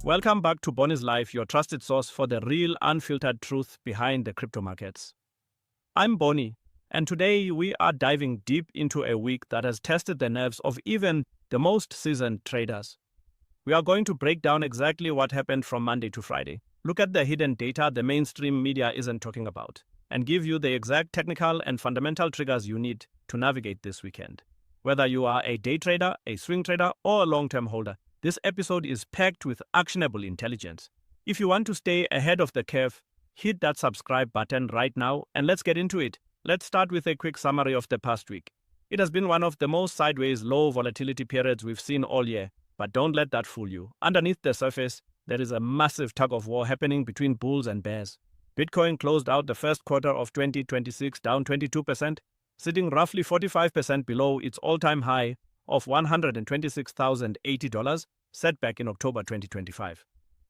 Welcome back to Boni's Life, your trusted source for the real, unfiltered truth behind the crypto markets. I'm Boni, and today we are diving deep into a week that has tested the nerves of even the most seasoned traders. We are going to break down exactly what happened from Monday to Friday, look at the hidden data the mainstream media isn't talking about, and give you the exact technical and fundamental triggers you need to navigate this weekend. Whether you are a day trader, a swing trader, or a long-term holder, this episode is packed with actionable intelligence. If you want to stay ahead of the curve, hit that subscribe button right now and let's get into it. Let's start with a quick summary of the past week. It has been one of the most sideways, low volatility periods we've seen all year, but don't let that fool you. Underneath the surface, there is a massive tug of war happening between bulls and bears. Bitcoin closed out the first quarter of 2026 down 22%, sitting roughly 45% below its all-time high of $126,080 set back in October 2025.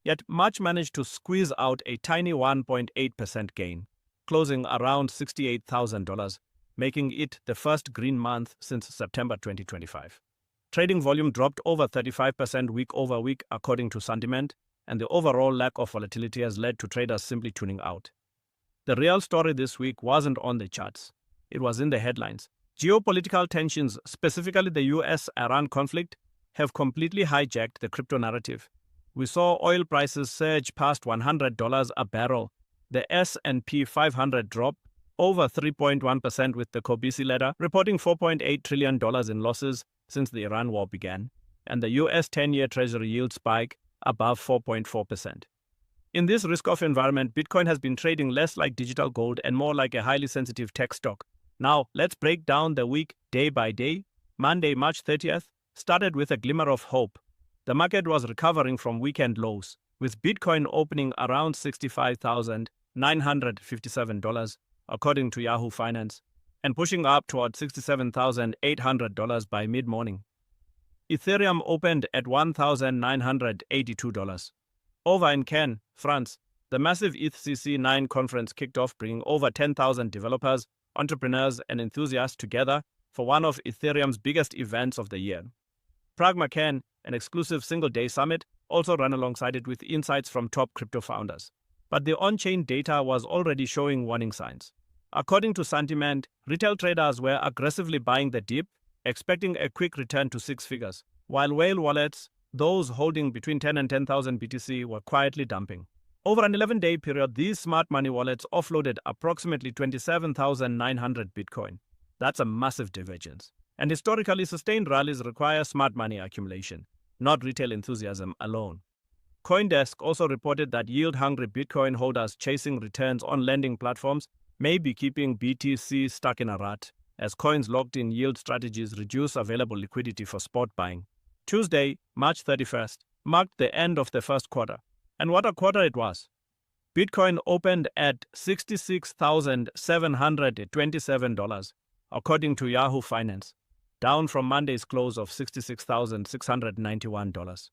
Yet March managed to squeeze out a tiny 1.8% gain, closing around $68,000, making it the first green month since September 2025. Trading volume dropped over 35% week over week according to sentiment, and the overall lack of volatility has led to traders simply tuning out. The real story this week wasn't on the charts. It was in the headlines. Geopolitical tensions, specifically the US-Iran conflict, have completely hijacked the crypto narrative. We saw oil prices surge past $100 a barrel, the S&P 500 drop over 3.1% with the Coinbase ladder reporting $4.8 trillion in losses since the Iran war began, and the US 10-year Treasury yield spike above 4.4%. In this risk-off environment, Bitcoin has been trading less like digital gold and more like a highly sensitive tech stock. Now, let's break down the week day by day. Monday, March 30th, started with a glimmer of hope. The market was recovering from weekend lows, with Bitcoin opening around $65,957, according to Yahoo Finance, and pushing up toward $67,800 by mid-morning. Ethereum opened at $1,982. Over in Cannes, France, the massive ETHCC9 conference kicked off, bringing over 10,000 developers, entrepreneurs, and enthusiasts together for one of Ethereum's biggest events of the year. Pragma Cannes, an exclusive single-day summit, also ran alongside it with insights from top crypto founders. But the on-chain data was already showing warning signs. According to sentiment, retail traders were aggressively buying the dip, expecting a quick return to six figures, while whale wallets, those holding between 10 and 10,000 BTC, were quietly dumping. Over an 11-day period, these smart money wallets offloaded approximately 27,900 Bitcoin. That's a massive divergence. And historically, sustained rallies require smart money accumulation, not retail enthusiasm alone. CoinDesk also reported that yield-hungry Bitcoin holders chasing returns on lending platforms may be keeping BTC stuck in a rut, as coins locked in yield strategies reduce available liquidity for spot buying. Tuesday, March 31st, marked the end of the first quarter. And what a quarter it was. Bitcoin opened at $66,727, according to Yahoo Finance, down from Monday's close of $66,691.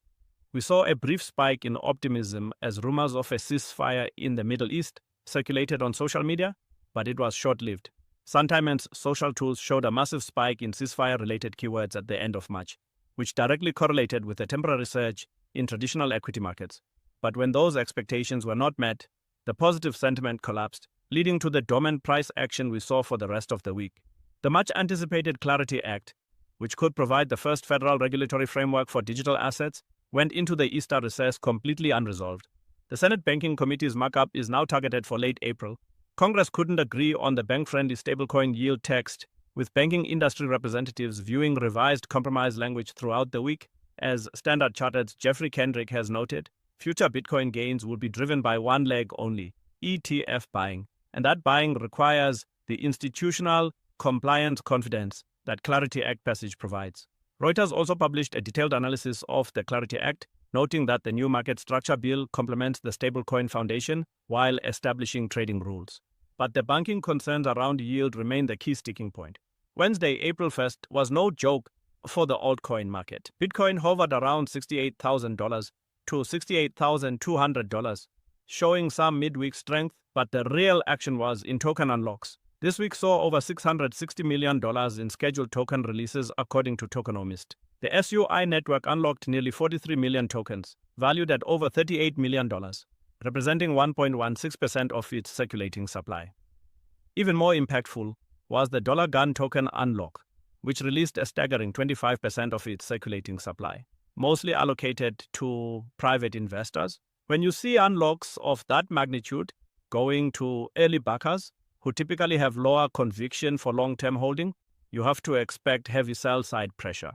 We saw a brief spike in optimism as rumors of a ceasefire in the Middle East circulated on social media, but it was short-lived. Sentiment's social tools showed a massive spike in ceasefire-related keywords at the end of March, which directly correlated with a temporary surge in traditional equity markets. But when those expectations were not met, the positive sentiment collapsed, leading to the dormant price action we saw for the rest of the week. The much-anticipated Clarity Act, which could provide the first federal regulatory framework for digital assets, went into the Easter recess completely unresolved. The Senate Banking Committee's markup is now targeted for late April. Congress couldn't agree on the bank-friendly stablecoin yield text, with banking industry representatives viewing revised compromise language throughout the week. As Standard Chartered's Jeffrey Kendrick has noted, future Bitcoin gains will be driven by one leg only, ETF buying, and that buying requires the institutional, compliant confidence that Clarity Act passage provides. Reuters also published a detailed analysis of the Clarity Act, noting that the new market structure bill complements the stablecoin foundation while establishing trading rules. But the banking concerns around yield remain the key sticking point. Wednesday, April 1st, was no joke for the altcoin market. Bitcoin hovered around $68,000 to $68,200, showing some midweek strength, but the real action was in token unlocks. This week saw over $660 million in scheduled token releases according to Tokenomist. The SUI network unlocked nearly 43 million tokens, valued at over $38 million, representing 1.16% of its circulating supply. Even more impactful was the Dollar Gun token unlock, which released a staggering 25% of its circulating supply, mostly allocated to private investors. When you see unlocks of that magnitude going to early backers, who typically have lower conviction for long-term holding, you have to expect heavy sell-side pressure.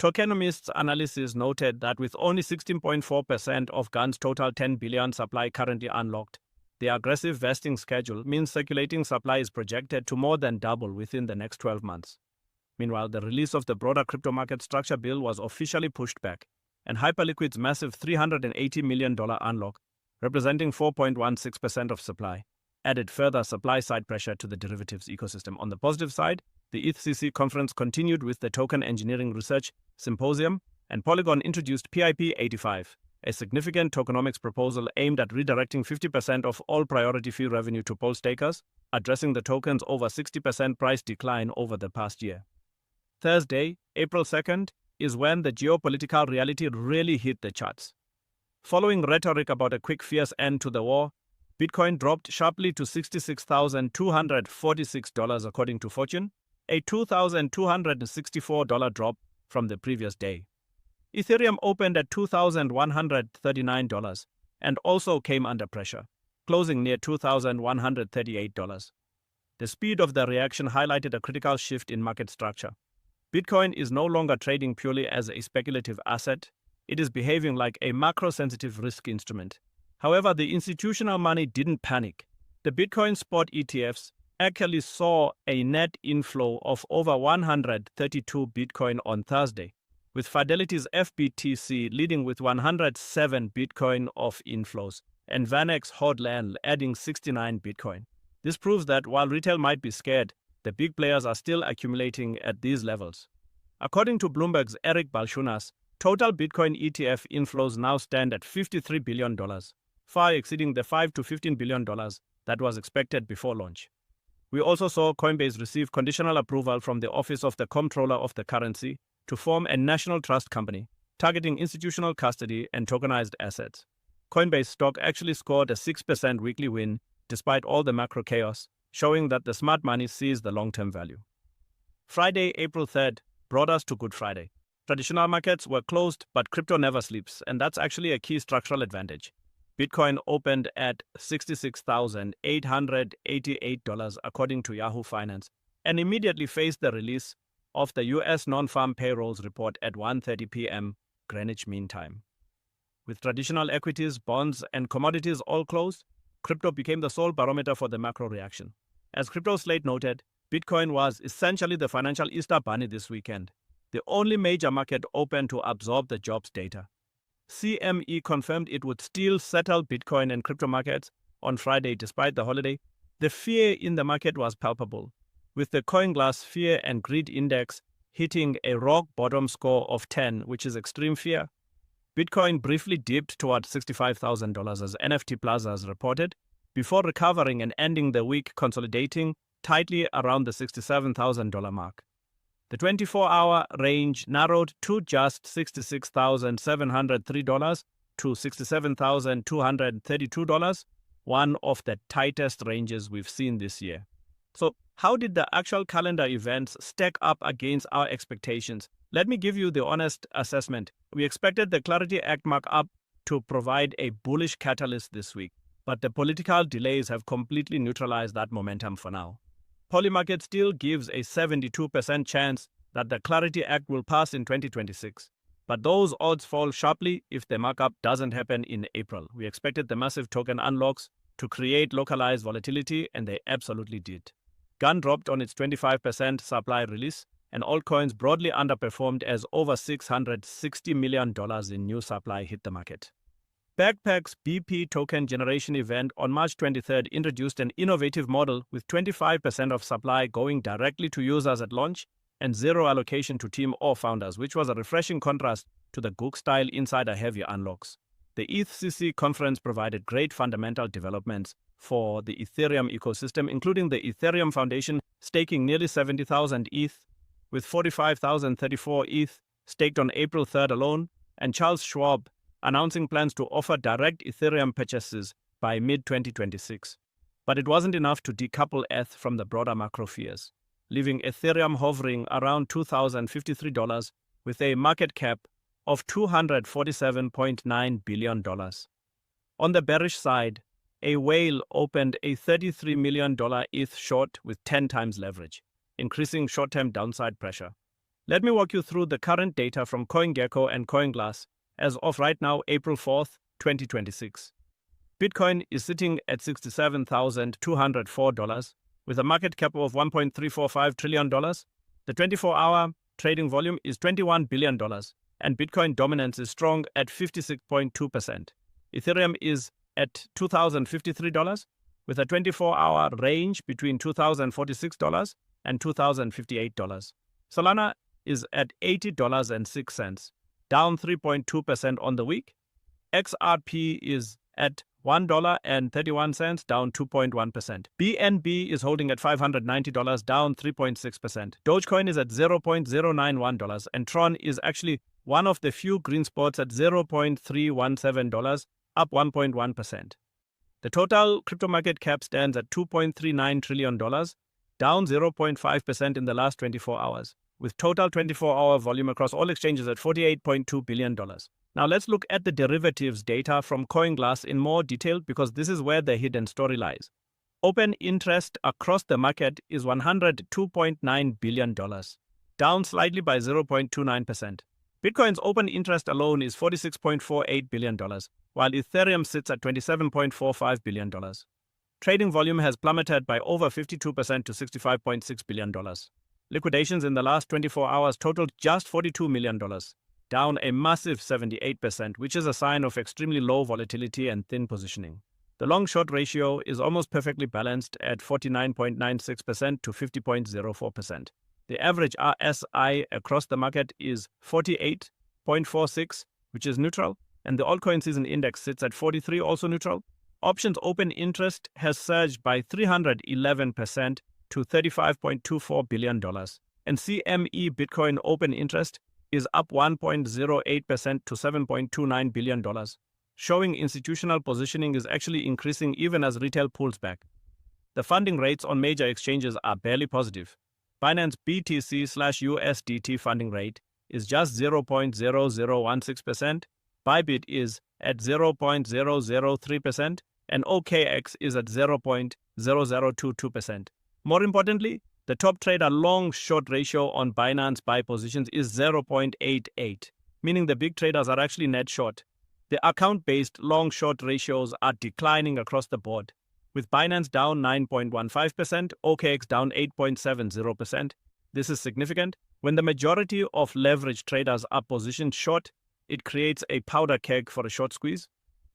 Tokenomists' analysis noted that with only 16.4% of GUN's total 10 billion supply currently unlocked, the aggressive vesting schedule means circulating supply is projected to more than double within the next 12 months. Meanwhile, the release of the broader crypto market structure bill was officially pushed back, and Hyperliquid's massive $380 million unlock, representing 4.16% of supply, added further supply-side pressure to the derivatives ecosystem. On the positive side, the ETHCC conference continued with the Token Engineering Research Symposium, and Polygon introduced PIP85, a significant tokenomics proposal aimed at redirecting 50% of all priority fee revenue to pool stakers, addressing the token's over 60% price decline over the past year. Thursday, April 2nd, is when the geopolitical reality really hit the charts. Following rhetoric about a quick, fierce end to the war, Bitcoin dropped sharply to $66,246 according to Fortune, a $2,264 drop from the previous day. Ethereum opened at $2,139 and also came under pressure, closing near $2,138. The speed of the reaction highlighted a critical shift in market structure. Bitcoin is no longer trading purely as a speculative asset. It is behaving like a macro-sensitive risk instrument. However, the institutional money didn't panic. The Bitcoin spot ETFs actually saw a net inflow of over 132 Bitcoin on Thursday, with Fidelity's FBTC leading with 107 Bitcoin of inflows, and VanEck's Hodl adding 69 Bitcoin. This proves that while retail might be scared, the big players are still accumulating at these levels. According to Bloomberg's Eric Balchunas, total Bitcoin ETF inflows now stand at $53 billion, far exceeding the $5 to $15 billion that was expected before launch. We also saw Coinbase receive conditional approval from the Office of the Comptroller of the Currency to form a national trust company targeting institutional custody and tokenized assets. Coinbase stock actually scored a 6% weekly win despite all the macro chaos, showing that the smart money sees the long-term value. Friday, April 3rd, brought us to Good Friday. Traditional markets were closed, but crypto never sleeps, and that's actually a key structural advantage. Bitcoin opened at $66,888 according to Yahoo Finance, and immediately faced the release of the U.S. non-farm payrolls report at 1:30 p.m. Greenwich Mean Time. With traditional equities, bonds, and commodities all closed, crypto became the sole barometer for the macro reaction. As Crypto Slate noted, Bitcoin was essentially the financial Easter bunny this weekend, the only major market open to absorb the jobs data. CME confirmed it would still settle Bitcoin and crypto markets on Friday despite the holiday. The fear in the market was palpable, with the CoinGlass Fear and Greed Index hitting a rock bottom score of 10, which is extreme fear. Bitcoin briefly dipped toward $65,000 as NFT Plazas reported, before recovering and ending the week consolidating tightly around the $67,000 mark. The 24-hour range narrowed to just $66,703 to $67,232, one of the tightest ranges we've seen this year. So, how did the actual calendar events stack up against our expectations? Let me give you the honest assessment. We expected the Clarity Act markup to provide a bullish catalyst this week, but the political delays have completely neutralized that momentum for now. Polymarket still gives a 72% chance that the Clarity Act will pass in 2026, but those odds fall sharply if the markup doesn't happen in April. We expected the massive token unlocks to create localized volatility, and they absolutely did. GUN dropped on its 25% supply release, and altcoins broadly underperformed as over $660 million in new supply hit the market. Backpack's BP token generation event on March 23rd introduced an innovative model with 25% of supply going directly to users at launch and zero allocation to team or founders, which was a refreshing contrast to the Gook-style insider-heavy unlocks. The ETHCC conference provided great fundamental developments for the Ethereum ecosystem, including the Ethereum Foundation staking nearly 70,000 ETH, with 45,034 ETH staked on April 3rd alone, and Charles Schwab announcing plans to offer direct Ethereum purchases by mid-2026. But it wasn't enough to decouple ETH from the broader macro fears, leaving Ethereum hovering around $2,053 with a market cap of $247.9 billion. On the bearish side, a whale opened a $33 million ETH short with 10 times leverage, increasing short-term downside pressure. Let me walk you through the current data from CoinGecko and CoinGlass as of right now, April 4th, 2026. Bitcoin is sitting at $67,204 with a market cap of $1.345 trillion. The 24-hour trading volume is $21 billion, and Bitcoin dominance is strong at 56.2%. Ethereum is at $2,053 with a 24-hour range between $2,046 and $2,058. Solana is at $80.06, down 3.2% on the week. XRP is at $1.31, down 2.1%. BNB is holding at $590, down 3.6%. Dogecoin is at $0.091, and Tron is actually one of the few green spots at $0.317, up 1.1%. The total crypto market cap stands at $2.39 trillion, down 0.5% in the last 24 hours, with total 24-hour volume across all exchanges at $48.2 billion. Now let's look at the derivatives data from CoinGlass in more detail because this is where the hidden story lies. Open interest across the market is $102.9 billion, down slightly by 0.29%. Bitcoin's open interest alone is $46.48 billion, while Ethereum sits at $27.45 billion. Trading volume has plummeted by over 52% to $65.6 billion. Liquidations in the last 24 hours totaled just $42 million, down a massive 78%, which is a sign of extremely low volatility and thin positioning. The long-short ratio is almost perfectly balanced at 49.96% to 50.04%. The average RSI across the market is 48.46, which is neutral, and the altcoin season index sits at 43, also neutral. Options open interest has surged by 311% to $35.24 billion, and CME Bitcoin open interest is up 1.08% to $7.29 billion, showing institutional positioning is actually increasing even as retail pulls back. The funding rates on major exchanges are barely positive. Binance BTC/USDT funding rate is just 0.0016%, Bybit is at 0.003%, and OKX is at 0.0022%. More importantly, the top trader long-short ratio on Binance buy positions is 0.88, meaning the big traders are actually net short. The account-based long-short ratios are declining across the board, with Binance down 9.15%, OKX down 8.70%. This is significant. When the majority of leverage traders are positioned short, it creates a powder keg for a short squeeze.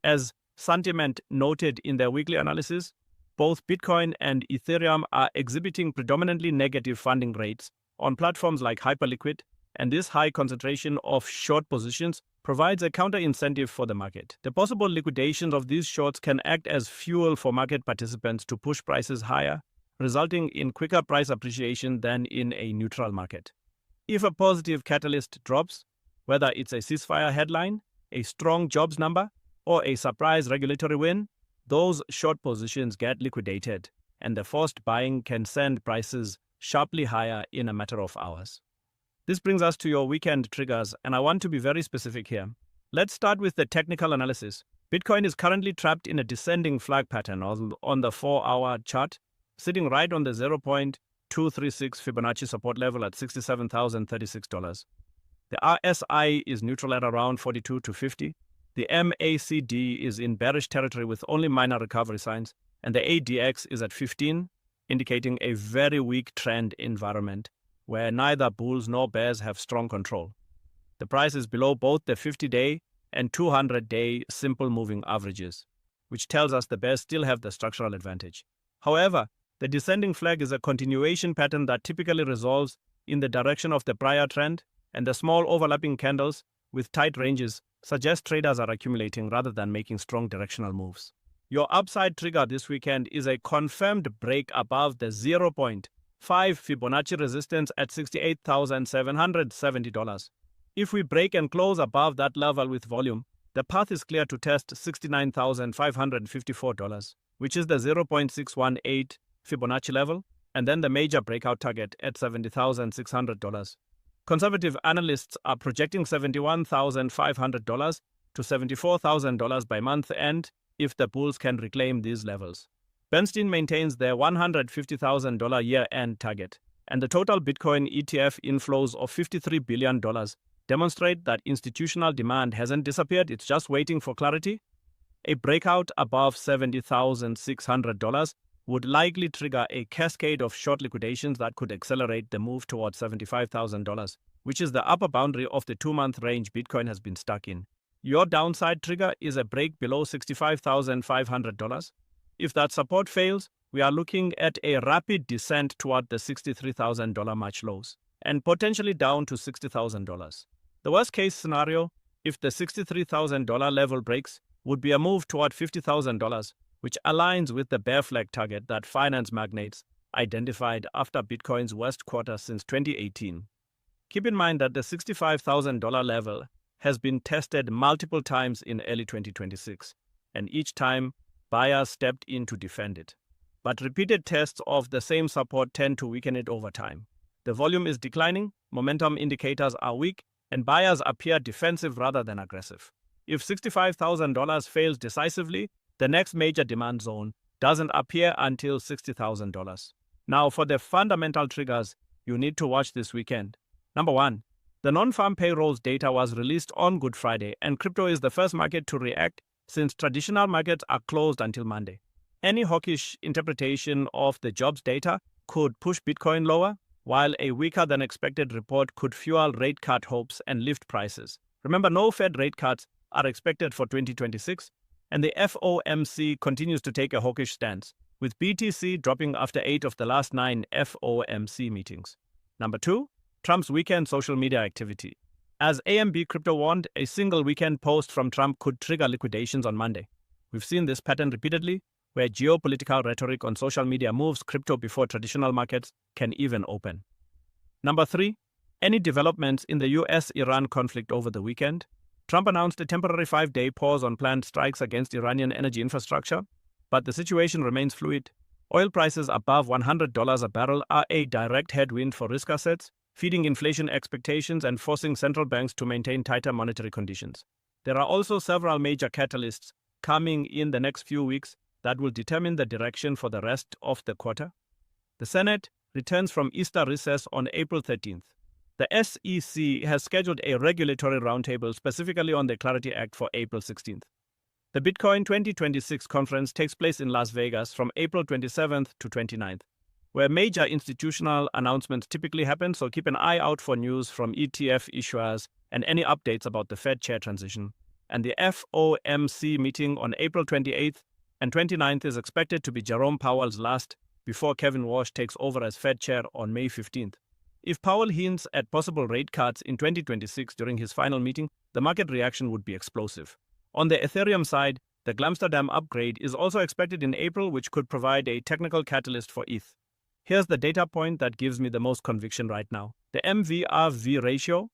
As Sentiment noted in their weekly analysis, both Bitcoin and Ethereum are exhibiting predominantly negative funding rates on platforms like Hyperliquid, and this high concentration of short positions provides a counter-incentive for the market. The possible liquidations of these shorts can act as fuel for market participants to push prices higher, resulting in quicker price appreciation than in a neutral market. If a positive catalyst drops, whether it's a ceasefire headline, a strong jobs number, or a surprise regulatory win, those short positions get liquidated, and the forced buying can send prices sharply higher in a matter of hours. This brings us to your weekend triggers, and I want to be very specific here. Let's start with the technical analysis. Bitcoin is currently trapped in a descending flag pattern on the 4-hour chart, sitting right on the 0.236 Fibonacci support level at $67,036. The RSI is neutral at around 42 to 50. The MACD is in bearish territory with only minor recovery signs, and the ADX is at 15, indicating a very weak trend environment where neither bulls nor bears have strong control. The price is below both the 50-day and 200-day simple moving averages, which tells us the bears still have the structural advantage. However, the descending flag is a continuation pattern that typically resolves in the direction of the prior trend, and the small overlapping candles with tight ranges suggest traders are accumulating rather than making strong directional moves. Your upside trigger this weekend is a confirmed break above the 0.5 Fibonacci resistance at $68,770. If we break and close above that level with volume, the path is clear to test $69,554, which is the 0.618 Fibonacci level, and then the major breakout target at $70,600. Conservative analysts are projecting $71,500 to $74,000 by month end if the bulls can reclaim these levels. Bernstein maintains their $150,000 year-end target, and the total Bitcoin ETF inflows of $53 billion demonstrate that institutional demand hasn't disappeared, it's just waiting for clarity. A breakout above $70,600 would likely trigger a cascade of short liquidations that could accelerate the move towards $75,000, which is the upper boundary of the 2-month range Bitcoin has been stuck in. Your downside trigger is a break below $65,500. If that support fails, we are looking at a rapid descent toward the $63,000 March lows, and potentially down to $60,000. The worst case scenario, if the $63,000 level breaks, would be a move toward $50,000, which aligns with the bear flag target that finance magnates identified after Bitcoin's worst quarter since 2018. Keep in mind that the $65,000 level has been tested multiple times in early 2026, and each time buyers stepped in to defend it. But repeated tests of the same support tend to weaken it over time. The volume is declining, momentum indicators are weak, and buyers appear defensive rather than aggressive. If $65,000 fails decisively, the next major demand zone doesn't appear until $60,000. Now, for the fundamental triggers you need to watch this weekend. Number 1. The non-farm payrolls data was released on Good Friday, and crypto is the first market to react since traditional markets are closed until Monday. Any hawkish interpretation of the jobs data could push Bitcoin lower, while a weaker than expected report could fuel rate cut hopes and lift prices. Remember, no Fed rate cuts are expected for 2026, and the FOMC continues to take a hawkish stance, with BTC dropping after 8 of the last 9 FOMC meetings. Number 2, Trump's weekend social media activity. As AMB Crypto warned, a single weekend post from Trump could trigger liquidations on Monday. We've seen this pattern repeatedly, where geopolitical rhetoric on social media moves crypto before traditional markets can even open. Number 3, any developments in the US-Iran conflict over the weekend? Trump announced a temporary 5-day pause on planned strikes against Iranian energy infrastructure, but the situation remains fluid. Oil prices above $100 a barrel are a direct headwind for risk assets, feeding inflation expectations and forcing central banks to maintain tighter monetary conditions. There are also several major catalysts coming in the next few weeks that will determine the direction for the rest of the quarter. The Senate returns from Easter recess on April 13th. The SEC has scheduled a regulatory roundtable specifically on the Clarity Act for April 16th. The Bitcoin 2026 conference takes place in Las Vegas from April 27th to 29th, where major institutional announcements typically happen, so keep an eye out for news from ETF issuers and any updates about the Fed chair transition. And the FOMC meeting on April 28th and 29th is expected to be Jerome Powell's last before Kevin Walsh takes over as Fed chair on May 15th. If Powell hints at possible rate cuts in 2026 during his final meeting, the market reaction would be explosive. On the Ethereum side, the Glamsterdam upgrade is also expected in April, which could provide a technical catalyst for ETH. Here's the data point that gives me the most conviction right now. The MVRV ratio,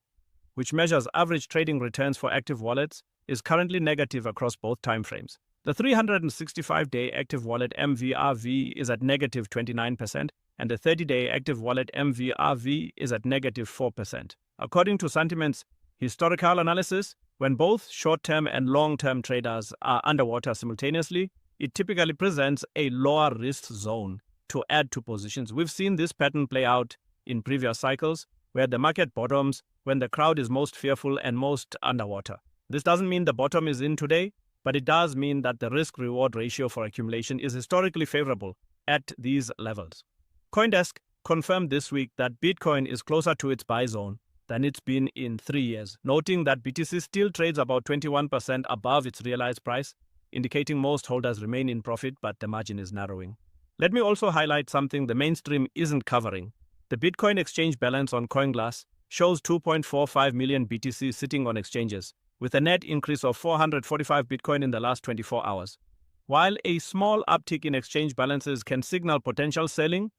which measures average trading returns for active wallets, is currently negative across both timeframes. The 365-day active wallet MVRV is at negative 29%, and the 30-day active wallet MVRV is at negative 4%. According to Sentiment's historical analysis, when both short-term and long-term traders are underwater simultaneously, it typically presents a lower risk zone to add to positions. We've seen this pattern play out in previous cycles, where the market bottoms when the crowd is most fearful and most underwater. This doesn't mean the bottom is in today, but it does mean that the risk-reward ratio for accumulation is historically favorable at these levels. CoinDesk confirmed this week that Bitcoin is closer to its buy zone than it's been in 3 years, noting that BTC still trades about 21% above its realized price, indicating most holders remain in profit, but the margin is narrowing. Let me also highlight something the mainstream isn't covering. The Bitcoin exchange balance on CoinGlass shows 2.45 million BTC sitting on exchanges, with a net increase of 445 Bitcoin in the last 24 hours. While a small uptick in exchange balances can signal potential selling,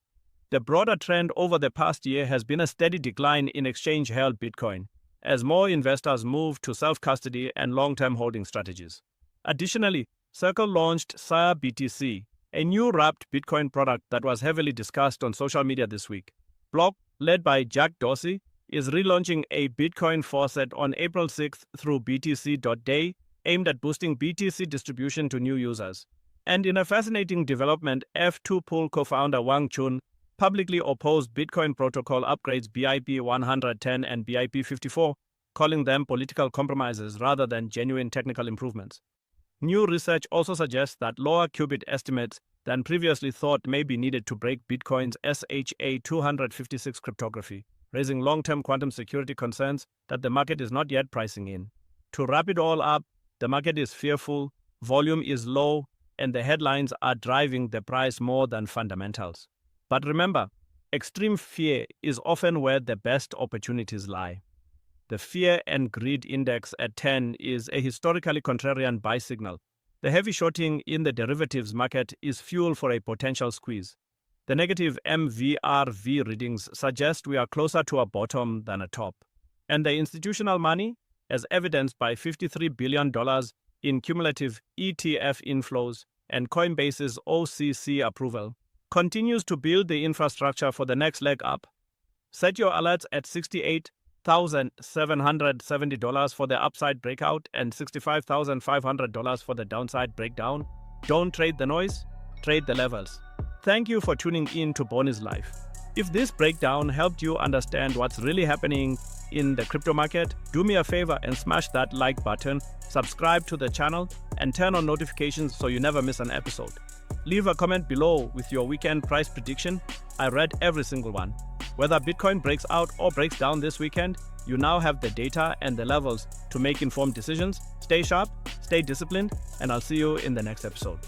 the broader trend over the past year has been a steady decline in exchange-held Bitcoin, as more investors move to self-custody and long-term holding strategies. Additionally, Circle launched Sire BTC, a new wrapped Bitcoin product that was heavily discussed on social media this week. Block, led by Jack Dorsey, is relaunching a Bitcoin faucet on April 6th through BTC.day, aimed at boosting BTC distribution to new users. And in a fascinating development, F2 Pool co-founder Wang Chun publicly opposed Bitcoin protocol upgrades BIP 110 and BIP 54, calling them political compromises rather than genuine technical improvements. New research also suggests that lower qubit estimates than previously thought may be needed to break Bitcoin's SHA-256 cryptography, raising long-term quantum security concerns that the market is not yet pricing in. To wrap it all up, the market is fearful, volume is low, and the headlines are driving the price more than fundamentals. But remember, extreme fear is often where the best opportunities lie. The Fear and Greed Index at 10 is a historically contrarian buy signal. The heavy shorting in the derivatives market is fuel for a potential squeeze. The negative MVRV readings suggest we are closer to a bottom than a top. And the institutional money, as evidenced by $53 billion in cumulative ETF inflows and Coinbase's OCC approval, continues to build the infrastructure for the next leg up. Set your alerts at $68,770 for the upside breakout and $65,500 for the downside breakdown. Don't trade the noise, trade the levels. Thank you for tuning in to Boni's Life. If this breakdown helped you understand what's really happening in the crypto market, do me a favor and smash that like button, subscribe to the channel, and turn on notifications so you never miss an episode. Leave a comment below with your weekend price prediction. I read every single one. Whether Bitcoin breaks out or breaks down this weekend, you now have the data and the levels to make informed decisions. Stay sharp, stay disciplined, and I'll see you in the next episode.